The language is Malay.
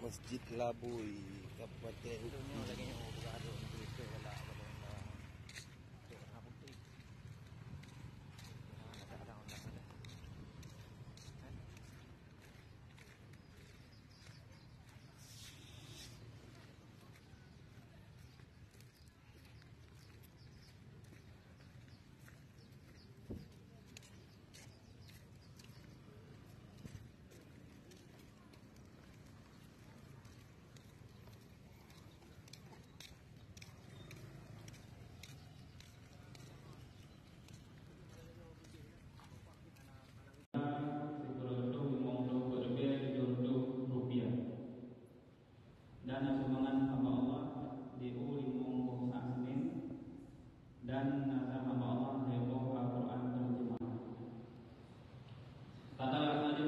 Masjid Labuy, Kabupaten Ito nyo lagi yung obligado dito. Wala na ito na punti. Nagkakaroon na pala. Dan sumbangan hamba Allah di ulimung Amin dan nasa hamba Allah di Al-Quran terjemah. Kata lagi